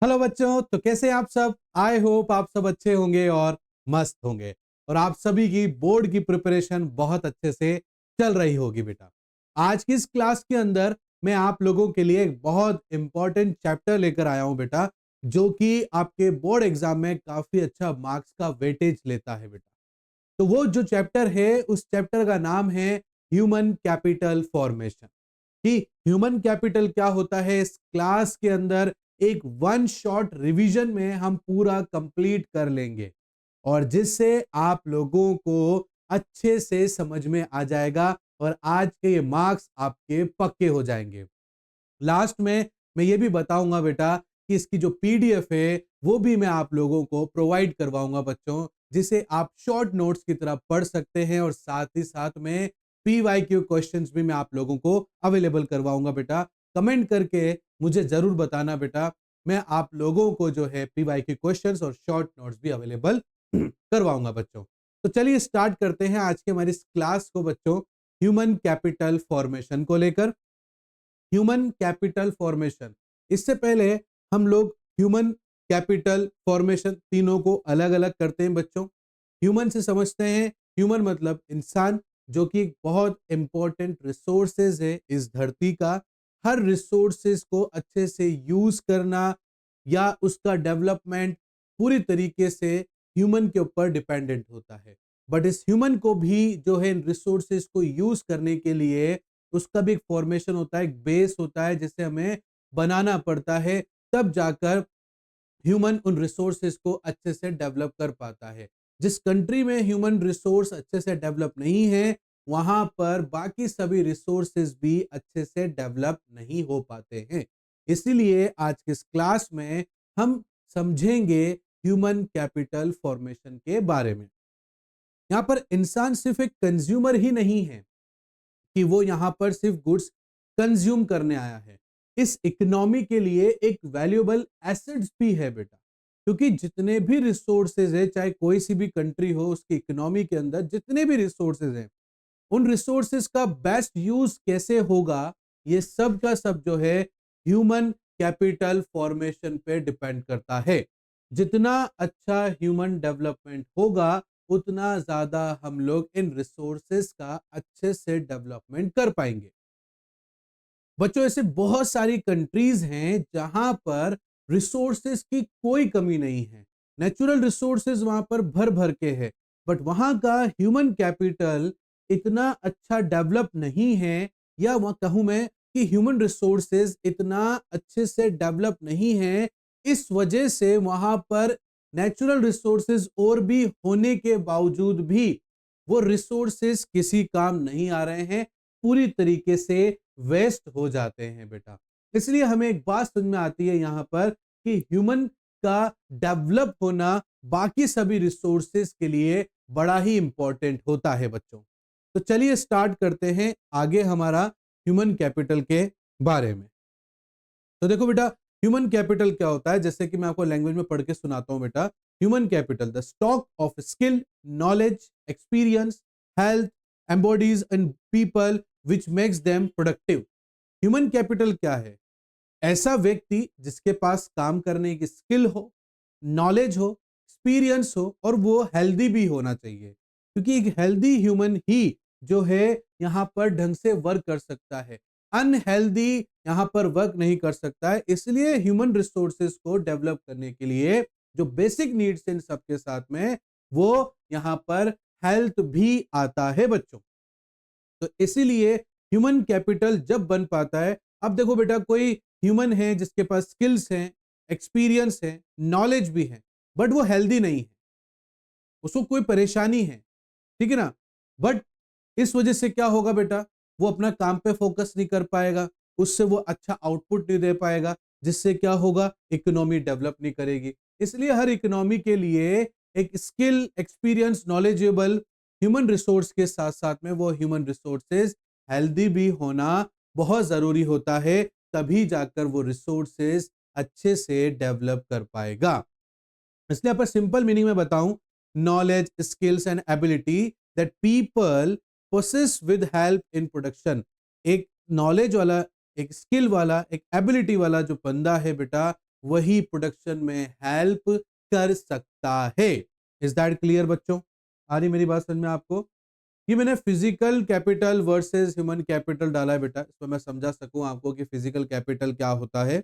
Hello बच्चों, तो कैसे हैं आप सब। आई होप आप सब अच्छे होंगे और मस्त होंगे और आप सभी की बोर्ड की प्रिपरेशन बहुत अच्छे से चल रही होगी। बेटा, आज की इस क्लास के अंदर मैं आप लोगों के लिए एक बहुत इंपॉर्टेंट चैप्टर लेकर आया हूं बेटा, जो कि आपके बोर्ड एग्जाम में काफी अच्छा मार्क्स का वेटेज लेता है बेटा। तो वो जो चैप्टर है, उस चैप्टर का नाम है ह्यूमन कैपिटल फॉर्मेशन। कि ह्यूमन कैपिटल क्या होता है, इस क्लास के अंदर एक वन शॉट रिवीजन में हम पूरा कंप्लीट कर लेंगे और जिससे आप लोगों को अच्छे से समझ में आ जाएगा और आज के ये मार्क्स आपके पक्के हो जाएंगे। लास्ट में मैं ये भी बताऊंगा बेटा कि इसकी जो पीडीएफ है वो भी मैं आप लोगों को प्रोवाइड करवाऊंगा बच्चों, जिसे आप शॉर्ट नोट्स की तरह पढ़ सकते हैं और साथ ही साथ में पीवाईक्यू क्वेश्चंस भी मैं आप लोगों को अवेलेबल करवाऊंगा बेटा। कमेंट करके मुझे जरूर बताना बेटा, मैं आप लोगों को जो है पीवाईक्यू क्वेश्चंस और शॉर्ट नोट्स भी अवेलेबल करवाऊंगा बच्चों। तो चलिए स्टार्ट करते हैं आज के हमारी इस क्लास को बच्चों, ह्यूमन कैपिटल फॉर्मेशन को लेकर। ह्यूमन कैपिटल फॉर्मेशन, इससे पहले हम लोग ह्यूमन कैपिटल फॉर्मेशन तीनों को अलग अलग करते हैं बच्चों। ह्यूमन से समझते हैं, ह्यूमन मतलब इंसान, जो कि एक बहुत इंपॉर्टेंट रिसोर्सेज है इस धरती का। हर रिसोर्सेज को अच्छे से यूज करना या उसका डेवलपमेंट पूरी तरीके से ह्यूमन के ऊपर डिपेंडेंट होता है। बट इस ह्यूमन को भी जो है रिसोर्सेज को यूज करने के लिए उसका भी एक फॉर्मेशन होता है, एक बेस होता है जिसे हमें बनाना पड़ता है, तब जाकर ह्यूमन उन रिसोर्सेज को अच्छे से डेवलप कर पाता है। जिस कंट्री में ह्यूमन रिसोर्स अच्छे से डेवलप नहीं है, वहां पर बाकी सभी रिसोर्सेज भी अच्छे से डेवलप नहीं हो पाते हैं। इसीलिए आज के इस क्लास में हम समझेंगे ह्यूमन कैपिटल फॉर्मेशन के बारे में। यहाँ पर इंसान सिर्फ एक कंज्यूमर ही नहीं है कि वो यहां पर सिर्फ गुड्स कंज्यूम करने आया है। इस इकोनॉमी के लिए एक वैल्यूएबल एसेट्स भी है बेटा, क्योंकि जितने भी रिसोर्सेज है, चाहे कोई सी भी कंट्री हो, उसकी इकोनॉमी के अंदर जितने भी रिसोर्सेज हैं, उन रिसोर्सेज का बेस्ट यूज कैसे होगा, ये सब का सब जो है ह्यूमन कैपिटल फॉर्मेशन पे डिपेंड करता है। जितना अच्छा ह्यूमन डेवलपमेंट होगा, उतना ज्यादा हम लोग इन रिसोर्सेज का अच्छे से डेवलपमेंट कर पाएंगे। बच्चों, ऐसे बहुत सारी कंट्रीज हैं जहां पर रिसोर्सेज की कोई कमी नहीं है, नेचुरल रिसोर्सेज वहां पर भर भर के है, बट वहां का ह्यूमन कैपिटल इतना अच्छा डेवलप नहीं है, या वह कहूं मैं कि ह्यूमन रिसोर्सेज इतना अच्छे से डेवलप नहीं है। इस वजह से वहां पर नेचुरल रिसोर्सेज और भी होने के बावजूद भी वो रिसोर्सेज किसी काम नहीं आ रहे हैं, पूरी तरीके से वेस्ट हो जाते हैं बेटा। इसलिए हमें एक बात समझ में आती है यहाँ पर कि ह्यूमन का डेवलप होना बाकी सभी रिसोर्सेज के लिए बड़ा ही इंपॉर्टेंट होता है बच्चों। तो चलिए स्टार्ट करते हैं आगे हमारा ह्यूमन कैपिटल के बारे में। तो देखो बेटा, ह्यूमन कैपिटल क्या होता है, जैसे कि मैं आपको लैंग्वेज में पढ़ के सुनाता हूं बेटा। Human capital, the stock of skill, knowledge, experience, health, embodies in people which makes them productive. Human capital क्या है? ऐसा व्यक्ति जिसके पास काम करने की स्किल हो, नॉलेज हो, एक्सपीरियंस हो और वो हेल्दी भी होना चाहिए, क्योंकि एक हेल्दी ह्यूमन ही जो है यहाँ पर ढंग से वर्क कर सकता है। अनहेल्दी यहाँ पर वर्क नहीं कर सकता है। इसलिए ह्यूमन रिसोर्सेज को डेवलप करने के लिए जो बेसिक नीड्स इन सबके साथ में, वो यहाँ पर हेल्थ भी आता है बच्चों। तो इसीलिए ह्यूमन कैपिटल जब बन पाता है, अब देखो बेटा, कोई ह्यूमन है जिसके पास स्किल्स हैं, एक्सपीरियंस है, नॉलेज भी है, बट वो हेल्दी नहीं है, उसको कोई परेशानी है, ठीक है ना। बट इस वजह से क्या होगा बेटा, वो अपना काम पे फोकस नहीं कर पाएगा, उससे वो अच्छा आउटपुट नहीं दे पाएगा, जिससे क्या होगा, इकोनॉमी डेवलप नहीं करेगी। इसलिए हर इकोनॉमी के लिए एक skill, experience, knowledgeable human resource के साथ साथ में वो ह्यूमन रिसोर्सेज हेल्दी भी होना बहुत जरूरी होता है, तभी जाकर वो रिसोर्सेज अच्छे से डेवलप कर पाएगा। इसलिए आप सिंपल मीनिंग में बताऊं, knowledge, skills and ability that people possess with help in production. एक नॉलेज वाला, एक स्किल वाला, एक एबिलिटी वाला जो बंदा है बेटा, वही प्रोडक्शन में हेल्प कर सकता है। इज दैट क्लियर बच्चों? आ रही मेरी बात समझ में आपको? ये मैंने physical capital versus human capital डाला है बेटा, इसमें मैं समझा सकूं आपको कि फिजिकल कैपिटल क्या होता है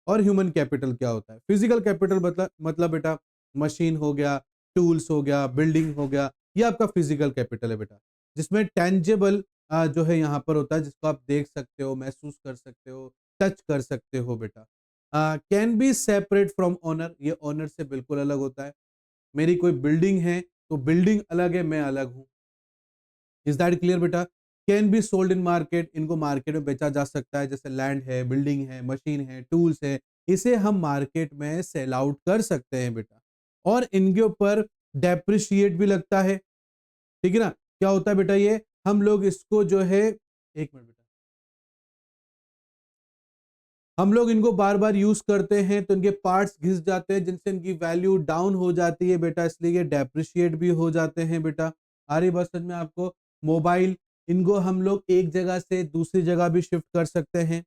और ह्यूमन कैपिटल क्या होता है। फिजिकल कैपिटल मतलब बेटा मशीन हो गया, टूल्स हो गया, बिल्डिंग हो गया, ये आपका फिजिकल कैपिटल है बेटा, जिसमें टेंजेबल जो है यहाँ पर होता है, जिसको आप देख सकते हो, महसूस कर सकते हो, टच कर सकते हो बेटा। Can be separate from owner, ये ओनर से बिल्कुल अलग होता है। मेरी कोई बिल्डिंग है तो बिल्डिंग अलग है, मैं अलग हूँ। इज दैट क्लियर बेटा? Can be sold in market, इनको मार्केट में बेचा जा सकता है, जैसे लैंड है, बिल्डिंग है, मशीन है, टूल्स है, इसे हम मार्केट में सेल आउट कर सकते हैं बेटा। और इनके ऊपर डेप्रिशिएट भी लगता है, ठीक है ना? क्या होता है बेटा ये, हम लोग इसको जो है, एक मिनट बेटा, हम लोग इनको बार बार यूज करते हैं तो इनके पार्ट्स घिस जाते हैं, जिनसे इनकी वैल्यू डाउन हो जाती है बेटा, इसलिए ये डेप्रिशिएट भी हो जाते हैं बेटा। आ रही बात समझ में आपको? मोबाइल, इनको हम लोग एक जगह से दूसरी जगह भी शिफ्ट कर सकते हैं,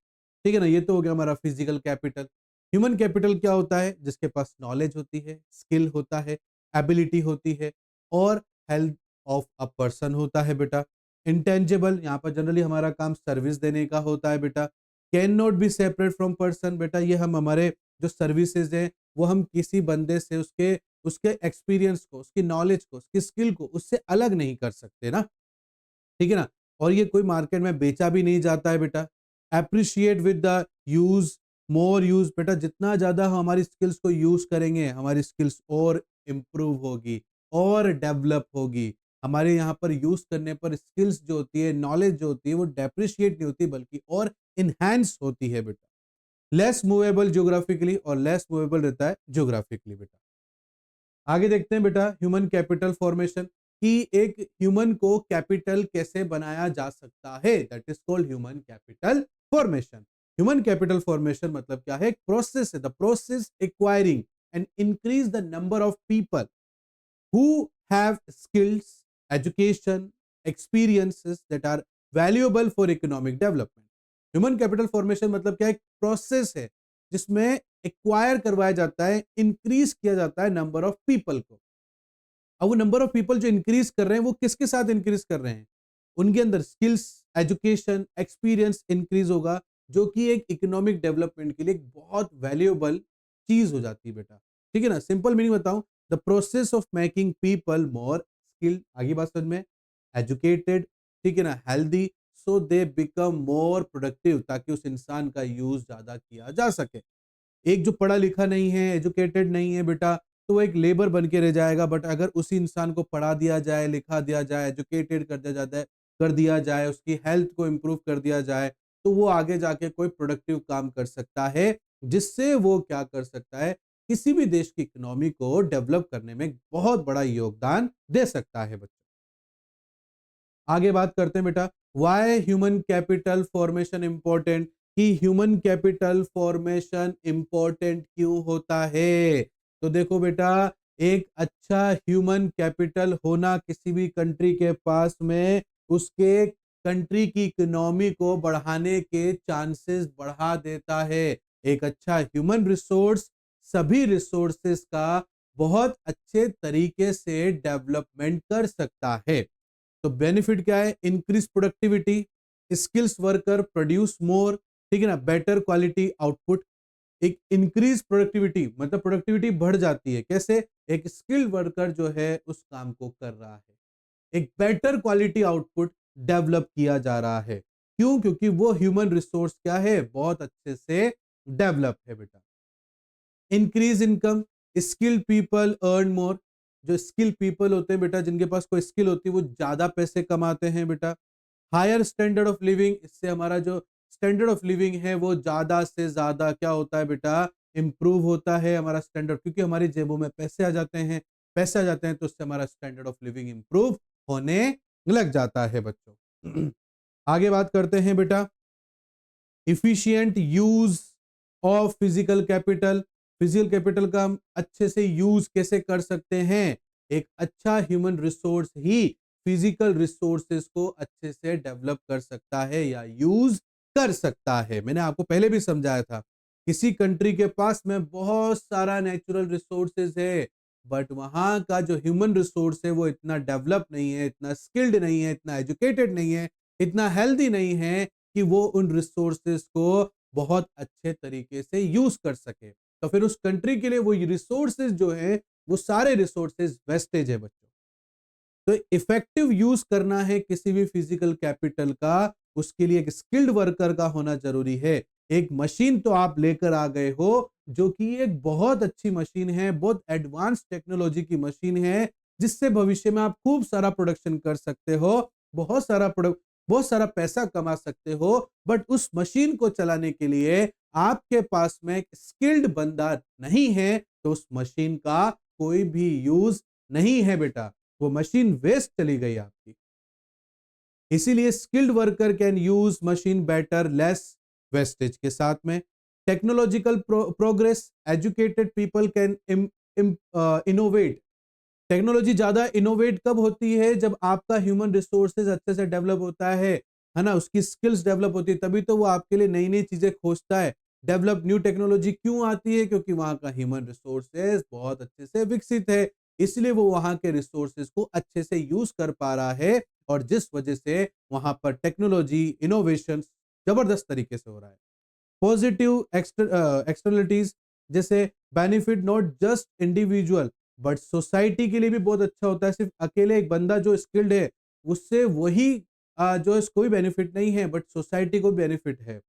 ठीक है ना? ये तो हो गया हमारा फिजिकल कैपिटल। ह्यूमन कैपिटल क्या होता है? जिसके पास नॉलेज होती है, स्किल होता है, एबिलिटी होती है और हेल्थ ऑफ अ पर्सन होता है बेटा। इंटेंजिबल, यहाँ पर जनरली हमारा काम सर्विस देने का होता है बेटा। Can not be separate from person, बेटा ये हम हमारे जो सर्विसेज हैं वो हम किसी बंदे से उसके उसके एक्सपीरियंस को, उसकी नॉलेज को, उसकी स्किल को उससे अलग नहीं कर सकते ना, ठीक है ना? और ये कोई मार्केट में बेचा भी नहीं जाता है बेटा। Appreciate with the use, more use, बेटा जितना ज्यादा हम हमारी स्किल्स को यूज करेंगे हमारी स्किल्स और इम्प्रूव होगी और डेवलप होगी। हमारे यहाँ पर यूज करने पर स्किल्स जो होती है, नॉलेज जो होती है, वो डेप्रिशिएट नहीं होती बल्कि और इनहैंस होती है बेटा। लेस मूवेबल ज्योग्राफिकली, और लेस मूवेबल रहता है ज्योग्राफिकली बेटा। आगे देखते हैं बेटा ह्यूमन कैपिटल फॉर्मेशन, कि एक ह्यूमन को कैपिटल कैसे बनाया जा सकता है, that is called human capital formation. Human capital formation मतलब क्या है? एक प्रोसेस है, the process acquiring and increase the number of people who have skills, education, experiences that are valuable for economic development. Human capital formation मतलब क्या है? एक process है जिसमें एक्वायर करवाया जाता है, इंक्रीज किया जाता है नंबर ऑफ पीपल को। अब वो नंबर ऑफ पीपल जो इंक्रीज कर रहे हैं वो किसके साथ इंक्रीज कर रहे हैं? उनके अंदर स्किल्स, एजुकेशन, एक्सपीरियंस इंक्रीज होगा, जो कि एक इकोनॉमिक डेवलपमेंट के लिए एक बहुत वैल्यूएबल चीज हो जाती है बेटा, ठीक है ना? सिंपल मीनिंग बताऊं, the process of making people more skilled, आगे बात समझ में, एजुकेटेड, ठीक है ना, healthy, so they become more productive, ताकि उस इंसान का यूज ज्यादा किया जा सके। एक जो पढ़ा लिखा नहीं है, एजुकेटेड नहीं है बेटा, तो वो एक लेबर बन के रह जाएगा। बट अगर उसी इंसान को पढ़ा दिया जाए, लिखा दिया जाए, एजुकेटेड कर दिया जाए, उसकी हेल्थ को इम्प्रूव कर दिया जाए, तो वो आगे जाके कोई प्रोडक्टिव काम कर सकता है, जिससे वो क्या कर सकता है? किसी भी देश की इकोनॉमी को डेवलप करने में बहुत बड़ा योगदान दे सकता है बच्चों। आगे बात करते हैं बेटा, why human capital formation important, कि ह्यूमन कैपिटल फॉर्मेशन इंपॉर्टेंट क्यों होता है? तो देखो बेटा, एक अच्छा ह्यूमन कैपिटल होना किसी भी कंट्री के पास में उसके कंट्री की इकोनॉमी को बढ़ाने के चांसेस बढ़ा देता है। एक अच्छा ह्यूमन रिसोर्स सभी रिसोर्सेस का बहुत अच्छे तरीके से डेवलपमेंट कर सकता है। तो बेनिफिट क्या है? Increase productivity, skills worker produce more, ठीक है ना, बेटर क्वालिटी आउटपुट। एक इंक्रीज प्रोडक्टिविटी मतलब प्रोडक्टिविटी बढ़ जाती है, कैसे? एक स्किल्ड वर्कर जो है उस काम को कर रहा है, एक बेटर क्वालिटी आउटपुट डेवलप किया जा रहा है। क्यों? क्योंकि वो ह्यूमन रिसोर्स क्या है? बहुत अच्छे से डेवलप है बेटा। Increase income, skilled people earn more, जो स्किल पीपल होते हैं बेटा, जिनके पास कोई स्किल होती है, वो ज्यादा पैसे कमाते हैं बेटा। हायर स्टैंडर्ड ऑफ लिविंग, इससे हमारा जो स्टैंडर्ड ऑफ लिविंग है वो ज्यादा से ज्यादा क्या होता है बेटा? इंप्रूव होता है हमारा स्टैंडर्ड, क्योंकि हमारी जेबों में पैसे आ जाते हैं, पैसे आ जाते हैं तो उससे हमारा स्टैंडर्ड ऑफ लिविंग इंप्रूव होने लग जाता है बच्चों। आगे बात करते हैं बेटा, efficient use of physical capital. Physical capital का हम अच्छे से यूज कैसे कर सकते हैं? एक अच्छा ह्यूमन रिसोर्स ही फिजिकल रिसोर्सेस को अच्छे से डेवलप कर सकता है या यूज कर सकता है। मैंने आपको पहले भी समझाया था किसी कंट्री के पास में बहुत सारा नेचुरल रिसोर्सेज है, बट वहां का जो ह्यूमन रिसोर्स है वो इतना डेवलप नहीं है, इतना स्किल्ड नहीं है, इतना एजुकेटेड नहीं है, इतना हेल्दी नहीं है कि वो उन रिसोर्सेज को बहुत अच्छे तरीके से यूज कर सके। तो फिर उस कंट्री के लिए वो रिसोर्सेज जो है, वो सारे रिसोर्सेज वेस्टेज है बच्चों। तो इफेक्टिव यूज करना है किसी भी फिजिकल कैपिटल का, उसके लिए एक स्किल्ड वर्कर का होना जरूरी है। एक मशीन तो आप लेकर आ गए हो, जो कि एक बहुत अच्छी मशीन है, बहुत एडवांस टेक्नोलॉजी की मशीन है, जिससे भविष्य में आप खूब सारा प्रोडक्शन कर सकते हो, बहुत सारा प्रोडक्ट, बहुत सारा पैसा कमा सकते हो। बट उस मशीन को चलाने के लिए आपके पास में एक स्किल्ड बंदा नहीं है, तो उस मशीन का कोई भी यूज नहीं है बेटा, वो मशीन वेस्ट चली गई आपकी। इसीलिए skilled worker can use machine better, less wastage के साथ में। Technological progress, educated people can innovate. Technology ज्यादा इनोवेट कब होती है? जब आपका ह्यूमन रिसोर्सेज अच्छे से डेवलप होता है ना, उसकी स्किल्स डेवलप होती है, तभी तो वो आपके लिए नई नई चीजें खोजता है। डेवलप न्यू टेक्नोलॉजी क्यों आती है? क्योंकि वहां का ह्यूमन रिसोर्सेज बहुत अच्छे से विकसित है, इसलिए वो वहां के रिसोर्सेज को अच्छे से यूज कर पा रहा है, और जिस वजह से वहां पर टेक्नोलॉजी इनोवेशन जबरदस्त तरीके से हो रहा है। पॉजिटिव एक्सटर्नलिटीज, जैसे benefit not just individual but society के लिए भी बहुत अच्छा होता है। सिर्फ अकेले एक बंदा जो स्किल्ड है, उससे वही जो है कोई बेनिफिट नहीं है, बट सोसाइटी को बेनिफिट है।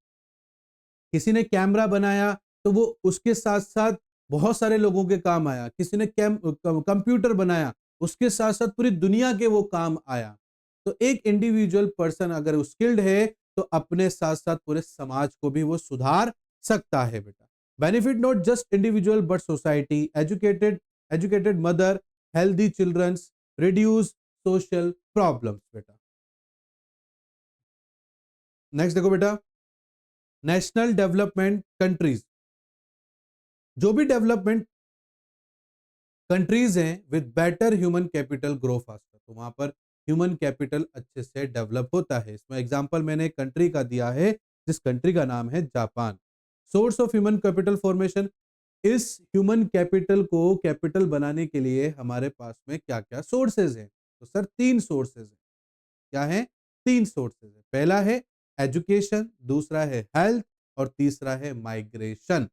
किसी ने कैमरा बनाया तो वो उसके साथ साथ बहुत सारे लोगों के काम आया। किसी ने कंप्यूटर बनाया, उसके साथ साथ पूरी दुनिया के वो काम आया। तो एक इंडिविजुअल पर्सन अगर स्किल्ड है, तो अपने साथ साथ पूरे समाज को भी वो सुधार सकता है बेटा। Benefit not just individual but society, educated educated mother, healthy childrens, reduce social problems बेटा। नेक्स्ट देखो बेटा, नेशनल डेवलपमेंट कंट्रीज। जो भी डेवलपमेंट कंट्रीज हैं with better human capital grow faster, तो वहां पर ह्यूमन कैपिटल अच्छे से डेवलप होता है। इसमें एग्जांपल मैंने एक कंट्री का दिया है, जिस कंट्री का नाम है Japan. Source of human capital formation, इस ह्यूमन कैपिटल को कैपिटल बनाने के लिए हमारे पास में क्या क्या सोर्सेज हैं? तो सर तीन सोर्सेज हैं। क्या है? तीन सोर्सेज है। पहला है एजुकेशन, दूसरा है हेल्थ, और तीसरा है माइग्रेशन।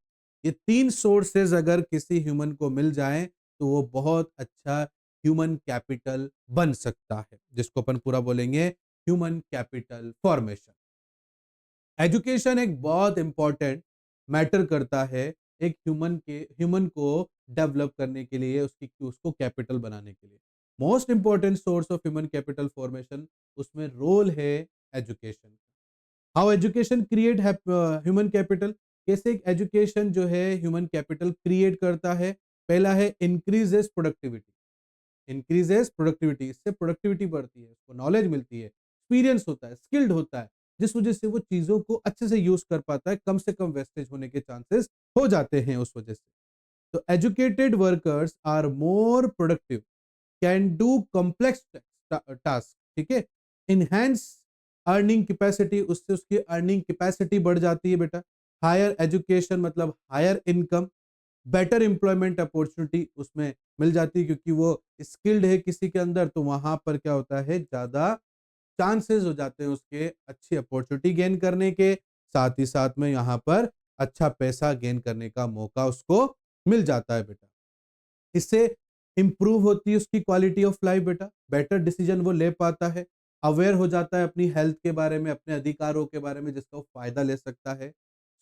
ये तीन सोर्सेज अगर किसी ह्यूमन को मिल जाए, तो वो बहुत अच्छा ह्यूमन कैपिटल बन सकता है, जिसको अपन पूरा बोलेंगे ह्यूमन कैपिटल फॉर्मेशन। एजुकेशन एक बहुत इंपॉर्टेंट मैटर करता है एक ह्यूमन को डेवलप करने के लिए, उसको कैपिटल बनाने के लिए। Most important source of human capital formation, उसमें रोल है education. How education create human capital, कैसे एजुकेशन जो है ह्यूमन कैपिटल क्रिएट करता है? पहला है इंक्रीजेस प्रोडक्टिविटी। इंक्रीजेस प्रोडक्टिविटी, इससे प्रोडक्टिविटी बढ़ती है, उसको नॉलेज मिलती है, एक्सपीरियंस होता है, स्किल्ड होता है, जिस वजह से वो चीजों को अच्छे से यूज कर पाता है, कम से कम वेस्टेज होने के चांसेस हो जाते हैं उस वजह से। तो educated workers are more productive, can do complex task, ठीक है। इनहेंस अर्निंग कैपेसिटी, उससे उसकी अर्निंग कैपेसिटी बढ़ जाती है बेटा। हायर एजुकेशन मतलब higher income, better employment opportunity उसमें मिल जाती है, क्योंकि वो स्किल्ड है किसी के अंदर, तो वहां पर क्या होता है, ज्यादा चांसेस हो जाते हैं उसके अच्छी अपॉर्चुनिटी गेन करने के, साथ ही साथ में यहाँ पर अच्छा पैसा गेन करने का मौका उसको मिल जाता है बेटा। इससे इंप्रूव होती है उसकी क्वालिटी ऑफ लाइफ बेटा, बेटर डिसीजन वो ले पाता है, अवेयर हो जाता है अपनी हेल्थ के बारे में, अपने अधिकारों के बारे में, जिसका वो फायदा ले सकता है।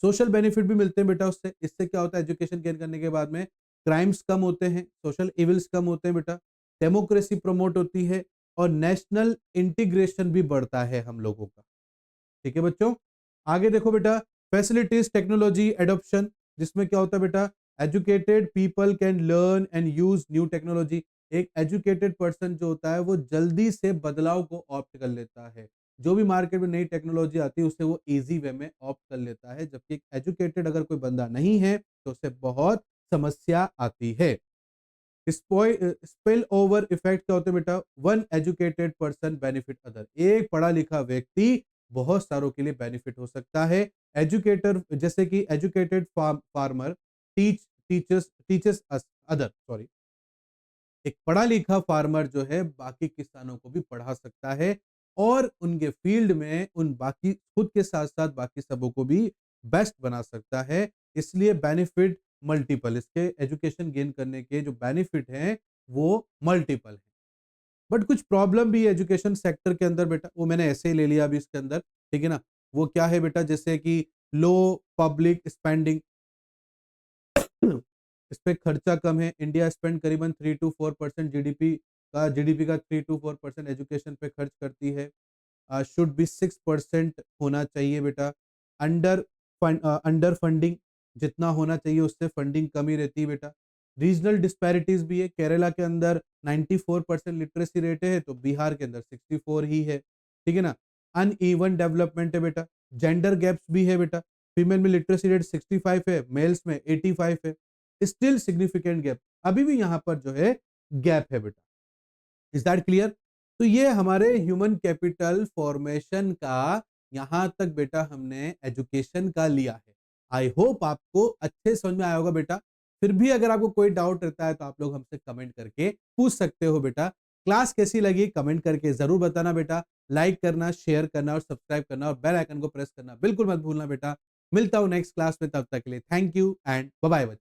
सोशल बेनिफिट भी मिलते हैं बेटा उससे। इससे क्या होता है, एजुकेशन गेन करने के बाद में क्राइम्स कम होते हैं, सोशल इविल्स कम होते हैं बेटा, डेमोक्रेसी प्रमोट होती है, और नेशनल इंटीग्रेशन भी बढ़ता है हम लोगों का। ठीक है बच्चों, आगे देखो बेटा, फैसिलिटीज टेक्नोलॉजी एडॉप्शन, जिसमें क्या होता है बेटा, educated people can learn and use new technology. एक एजुकेटेड पर्सन जो होता है, वो जल्दी से बदलाव को ऑप्ट कर लेता है, जो भी मार्केट में नई टेक्नोलॉजी आती है उसे वो इजी वे में ऑप्ट कर लेता है, जबकि एक एजुकेटेड अगर कोई बंदा नहीं है, तो उसे बहुत समस्या आती है। स्पिल ओवर इफेक्ट क्या होते हैं बेटा, one educated person benefit other, एक पढ़ा लिखा व्यक्ति बहुत सारों के लिए बेनिफिट हो सकता है। एजुकेटर जैसे कि educated farmer teachers us other sorry एक पढ़ा लिखा फार्मर जो है बाकी किसानों को भी पढ़ा सकता है और उनके फील्ड में उन बाकी खुद के साथ साथ बाकी सबों को भी बेस्ट बना सकता है। इसलिए बेनिफिट मल्टीपल, इसके एजुकेशन गेन करने के जो बेनिफिट हैं वो मल्टीपल है। बट कुछ प्रॉब्लम भी है एजुकेशन सेक्टर के अंदर बेटा, वो मैंने ऐसे ही ले लिया अभी इसके अंदर, ठीक है ना। वो क्या है बेटा, जैसे कि लो पब्लिक स्पेंडिंग, इस पे खर्चा कम है। इंडिया स्पेंड करीबन 3 to 4% जीडीपी का 3 to 4% एजुकेशन पे खर्च करती है। शुड बी 6% होना चाहिए बेटा। अंडर अंडर फंडिंग, जितना होना चाहिए उससे फंडिंग कम ही रहती है बेटा। रीजनल डिस्पैरिटीज भी है, केरला के अंदर 94% लिटरेसी रेट है तो बिहार के अंदर 64 ही है, ठीक है ना। अनइवन डेवलपमेंट है बेटा। जेंडर गैप्स भी है बेटा, फीमेल में लिटरेसी रेट 65 है, मेल्स में 85 है। स्टिल सिग्निफिकेंट गैप, अभी भी यहाँ पर जो है गैप है बेटा। Is that clear? तो ये हमारे ह्यूमन कैपिटल फॉर्मेशन का यहां तक बेटा हमने एजुकेशन का लिया है। आई होप आपको अच्छे समझ में आया होगा बेटा। फिर भी अगर आपको कोई डाउट रहता है तो आप लोग हमसे कमेंट करके पूछ सकते हो बेटा। क्लास कैसी लगी कमेंट करके जरूर बताना बेटा। लाइक करना, शेयर करना और सब्सक्राइब करना और बेल आइकन को प्रेस करना बिल्कुल मत भूलना बेटा। मिलता हूं नेक्स्ट क्लास में, तब तक के लिए thank you and bye bye.